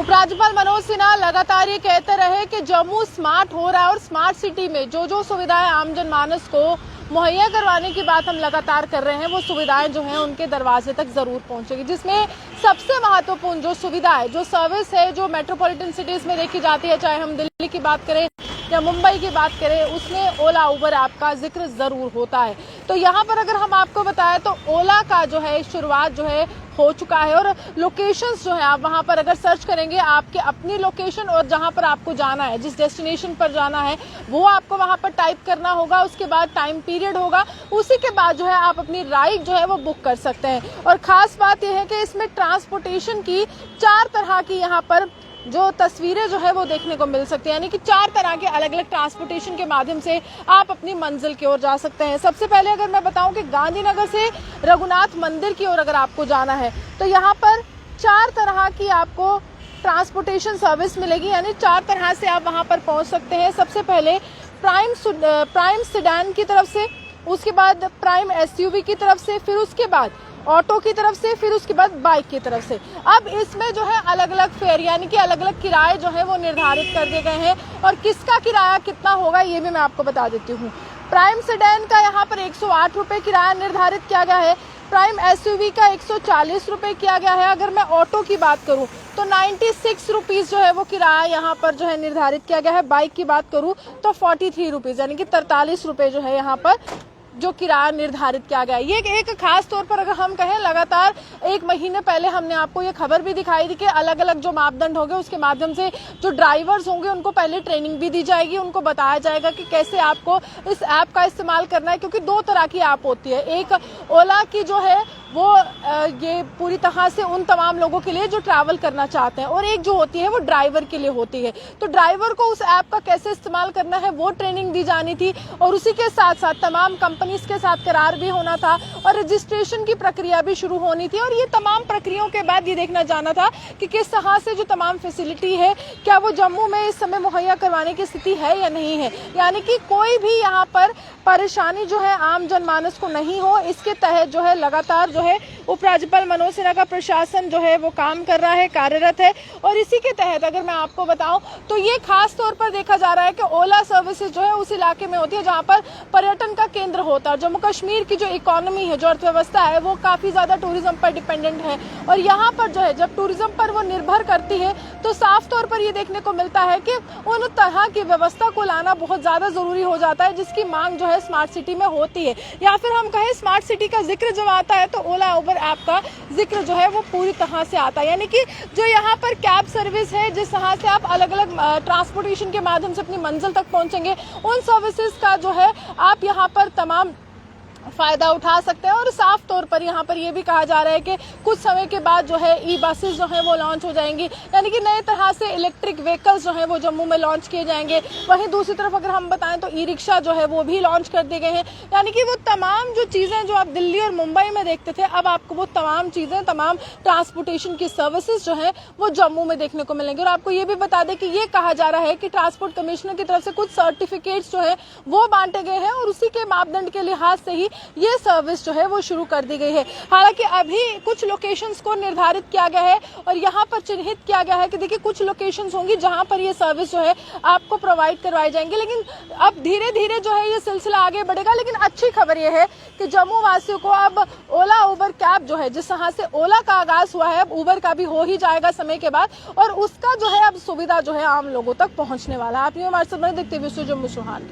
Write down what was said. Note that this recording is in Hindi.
उपराज्यपाल मनोज सिन्हा लगातार ये कहते रहे कि जम्मू स्मार्ट हो रहा है और स्मार्ट सिटी में जो सुविधाएं आम जनमानस को मुहैया करवाने की बात हम लगातार कर रहे हैं, वो सुविधाएं जो हैं उनके दरवाजे तक जरूर पहुंचेगी। जिसमें सबसे महत्वपूर्ण जो सुविधा है, जो सर्विस है, जो मेट्रोपॉलिटन सिटीज में देखी जाती है, चाहे हम दिल्ली की बात करें या मुंबई की बात करें, उसमें ओला उबर ऐप का जिक्र जरूर होता है। तो यहाँ पर अगर हम आपको बताएं तो ओला का जो है शुरुआत जो है हो चुका है और लोकेशंस जो है आप वहां पर अगर सर्च करेंगे, आपके अपनी लोकेशन और जहां पर आपको जाना है, जिस डेस्टिनेशन पर जाना है, वो आपको वहां पर टाइप करना होगा। उसके बाद टाइम पीरियड होगा, उसी के बाद जो है आप अपनी राइड जो है वो बुक कर सकते हैं। और खास बात यह है कि इसमें ट्रांसपोर्टेशन की 4 तरह की यहाँ पर जो तस्वीरें जो है वो देखने को मिल सकती है, यानी कि 4 तरह के अलग अलग ट्रांसपोर्टेशन के माध्यम से आप अपनी मंजिल की ओर जा सकते हैं। सबसे पहले अगर मैं बताऊं कि गांधीनगर से रघुनाथ मंदिर की ओर अगर आपको जाना है तो यहाँ पर 4 तरह की आपको ट्रांसपोर्टेशन सर्विस मिलेगी, यानी 4 तरह से आप वहां पर पहुंच सकते हैं। सबसे पहले प्राइम सेडान की तरफ से, उसके बाद प्राइम एसयूवी की तरफ से, फिर उसके बाद ऑटो की तरफ से, फिर उसके बाद बाइक की तरफ से। अब इसमें जो है अलग अलग फेयर यानी कि अलग अलग किराए जो है वो निर्धारित कर दिए गए हैं और किसका किराया कितना होगा ये भी मैं आपको बता देती हूँ। प्राइम सेडान का यहाँ पर 108 रुपए किराया निर्धारित किया गया है। प्राइम एसयूवी का 140 रुपए किया गया है। अगर मैं ऑटो की बात करूं तो 96 रुपीज जो है वो किराया यहाँ पर जो है निर्धारित किया गया है। बाइक की बात करूं तो 43 रुपीज यानी कि 43 रुपए जो है यहाँ पर जो किराया निर्धारित किया गया है। ये एक खास तौर पर अगर हम कहें, लगातार 1 महीने पहले हमने आपको ये खबर भी दिखाई थी कि अलग अलग जो मापदंड होंगे उसके माध्यम से जो ड्राइवर्स होंगे उनको पहले ट्रेनिंग भी दी जाएगी, उनको बताया जाएगा कि कैसे आपको इस ऐप का इस्तेमाल करना है। क्योंकि 2 तरह की ऐप होती है, एक ओला की जो है वो ये पूरी तरह से उन तमाम लोगों के लिए जो ट्रैवल करना चाहते हैं, और एक जो होती है वो ड्राइवर के लिए होती है। तो ड्राइवर को उस ऐप का कैसे इस्तेमाल करना है वो ट्रेनिंग दी जानी थी और उसी के साथ साथ तमाम कंपनीज के साथ करार भी होना था और रजिस्ट्रेशन की प्रक्रिया भी शुरू होनी थी। और ये तमाम प्रक्रियाओं के बाद ये देखना जाना था कि किस तरह से जो तमाम फैसिलिटी है, क्या वो जम्मू में इस समय मुहैया करवाने की स्थिति है या नहीं है, यानी कि कोई भी यहाँ पर परेशानी जो है आम जनमानस को नहीं हो। इसके तहत जो है लगातार जो है उपराज्यपाल मनोज सिन्हा का प्रशासन जो है वो काम कर रहा है, कार्यरत है। और इसी के तहत अगर मैं आपको बताऊं तो ये खास तौर पर देखा जा रहा है कि ओला सर्विसेज जो है उस इलाके में होती है जहां पर पर्यटन का केंद्र होता है। जम्मू कश्मीर की जो इकोनॉमी है, जो अर्थव्यवस्था है, वो काफी ज्यादा टूरिज्म पर डिपेंडेंट है और यहाँ पर जो है जब टूरिज्म पर वो निर्भर करती है तो साफ तौर पर ये देखने को मिलता है कि उन तरह की व्यवस्था को लाना बहुत ज्यादा जरूरी हो जाता है जिसकी मांग जो है स्मार्ट सिटी में होती है। या फिर हम कहें स्मार्ट सिटी का जिक्र जब आता है तो ओला उबर ऐप का जिक्र जो है वो पूरी तरह से आता है। यानी कि जो यहाँ पर कैब सर्विस है, जिस तरह से आप अलग अलग ट्रांसपोर्टेशन के माध्यम से अपनी मंजिल तक पहुंचेंगे, उन सर्विसेज का जो है आप यहाँ पर तमाम फायदा उठा सकते हैं। और साफ तौर पर यहाँ पर यह भी कहा जा रहा है कि कुछ समय के बाद जो है ई बसेस जो है वो लॉन्च हो जाएंगी, यानी कि नए तरह से इलेक्ट्रिक व्हीकल्स जो है वो जम्मू में लॉन्च किए जाएंगे। वहीं दूसरी तरफ अगर हम बताएं तो ई रिक्शा जो है वो भी लॉन्च कर दिए गए हैं। यानी कि वो तमाम जो चीजें जो आप दिल्ली और मुंबई में देखते थे, अब आपको वो तमाम चीजें, तमाम ट्रांसपोर्टेशन की सर्विसेज जो है वो जम्मू में देखने को मिलेंगी। और आपको ये भी बता दें कि ये कहा जा रहा है कि ट्रांसपोर्ट कमिश्नर की तरफ से कुछ सर्टिफिकेट्स जो है वो बांटे गए हैं और उसी के मापदंड के लिहाज से ही ये सर्विस जो है वो शुरू कर दी गई है। हालांकि अभी कुछ लोकेशंस को निर्धारित किया गया है और यहाँ पर चिन्हित किया गया है कि देखिए कुछ लोकेशंस होंगी जहां पर ये सर्विस जो है आपको प्रोवाइड करवाई जाएंगी। लेकिन अब धीरे धीरे जो है ये सिलसिला आगे बढ़ेगा। लेकिन अच्छी खबर ये है कि जम्मू वासियों को अब ओला उबर कैब जो है, जिस तरह से ओला का आगाज हुआ है, अब उबर का भी हो ही जाएगा समय के बाद और उसका जो है अब सुविधा जो है आम लोगों तक पहुंचने वाला है। आप ये हमारे साथ देखते हुए जम्मू सुहान के।